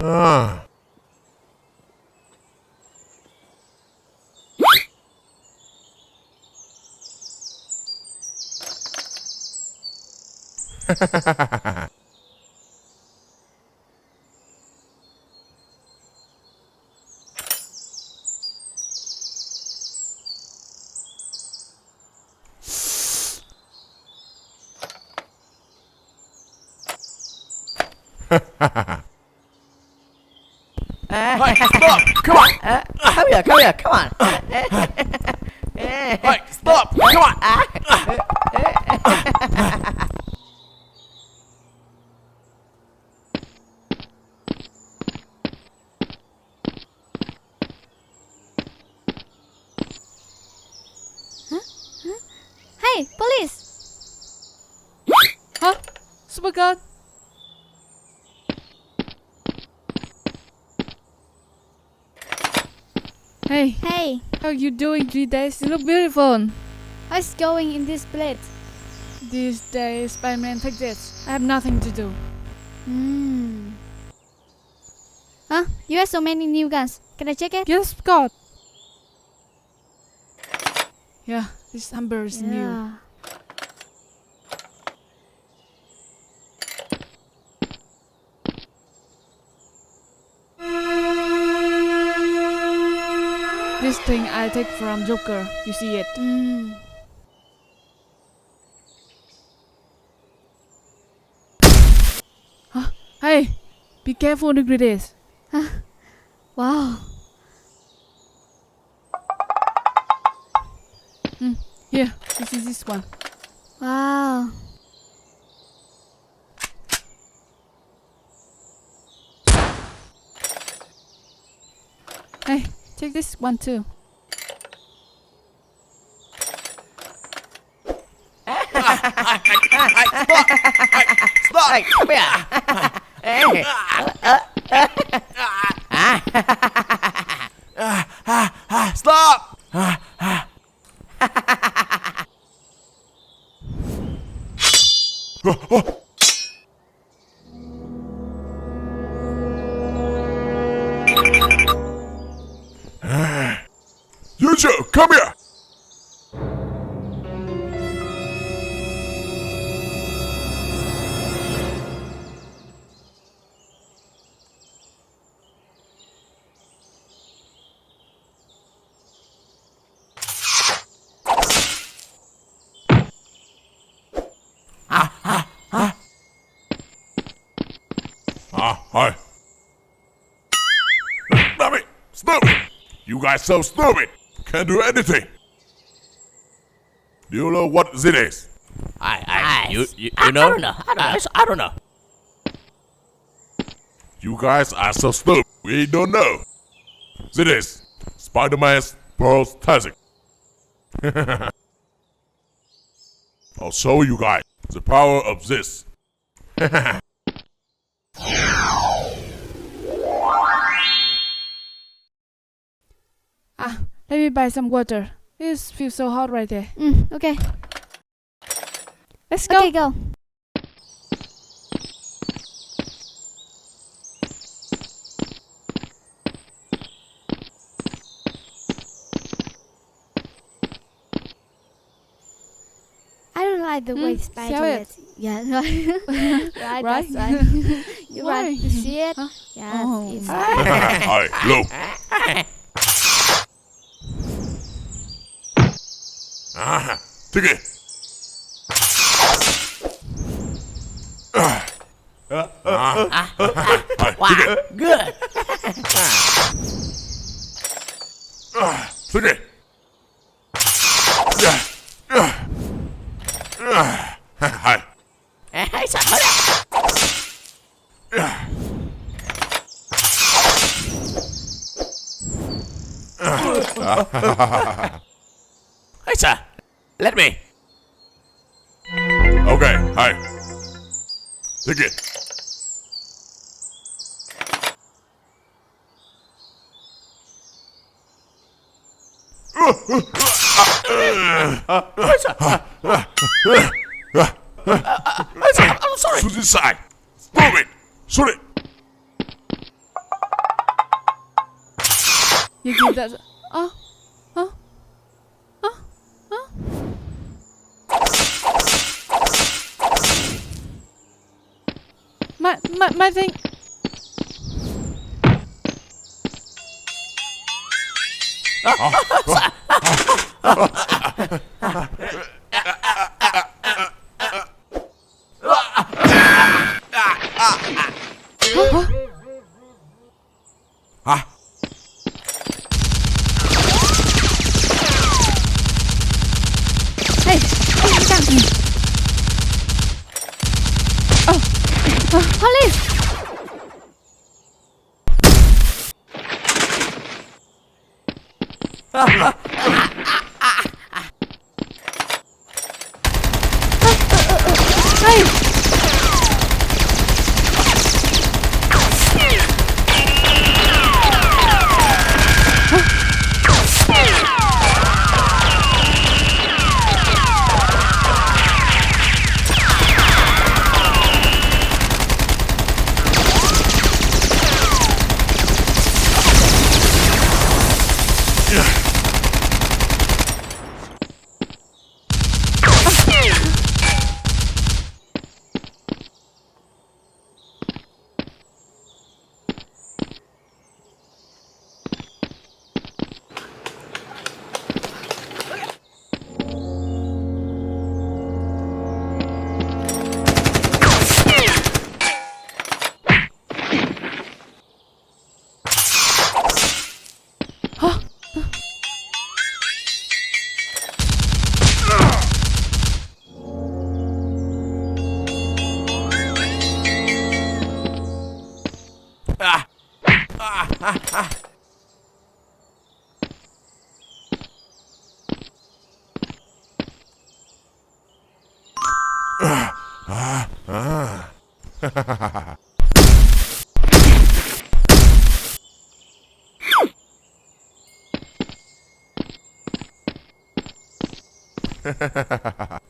Ah. Hey, stop! Come on! Come here, come on. Hey, stop! Come on! Hey, police! Huh? Super God? Hey, Hey, how are you doing these days? You look beautiful. what's going in this plate? These days, Spiderman, take this. I have nothing to do. Huh? You have so many new guns. Can I check it? Yes, God. Yeah, this number is new. Yeah. This thing I take from Joker. You see it? Huh? Hey, be careful with this. Wow. Here, this is this one. Wow. Hey, take this one too. Stop! Hey, come here. Hey. Stop! You two, come here. Hi. Damn it! Stupid! You guys so stupid! Can't do anything! Do you know what it is? You know? I don't know. You guys are so stupid, we don't know. This is Spider-Man's prosthetic. I'll show you guys the power of this. Let me buy some water. It feels so hot right there. Okay. Let's go. Okay, go. I don't like the way spider sell it. is. Yeah, right. Right, Right? that's right. You're Why? right. You see it? Huh? Yeah, Oh. it's Hi, hello. Take it. Wow, good. Take it. Hi. Hey, sao hả? Hey, sao? Let me. Okay, hi. Take it. I'm sorry. To this side. Stop it. Shoot it. You give that. Oh. Oh. Oh. Oh. My thing. Ah. Hey, come. Police! Hey!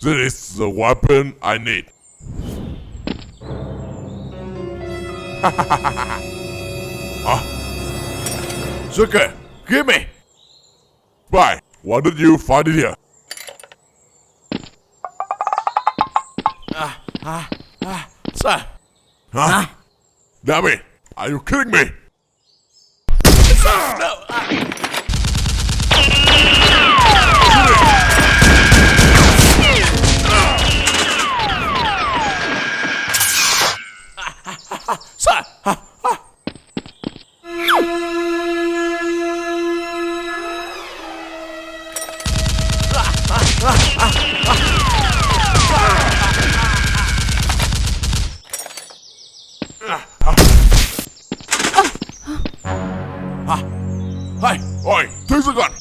This is the weapon I need. Sugar, give me. Spy, why did you find it here? Sir. Huh? Damn it! Are you kidding me? Sir. Hey, oi, take the gun!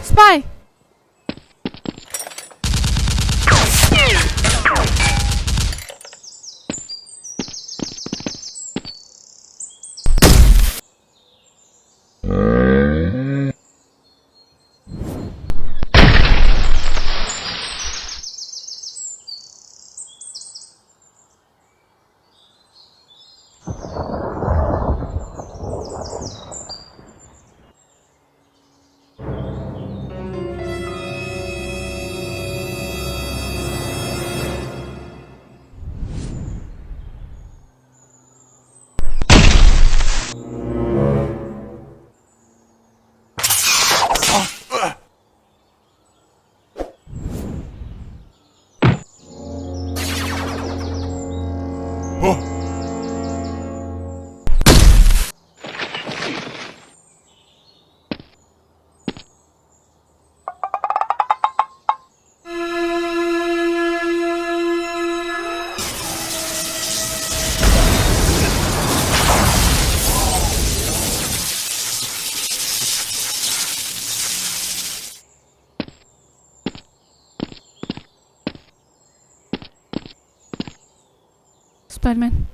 Spy! Oh, Spiderman.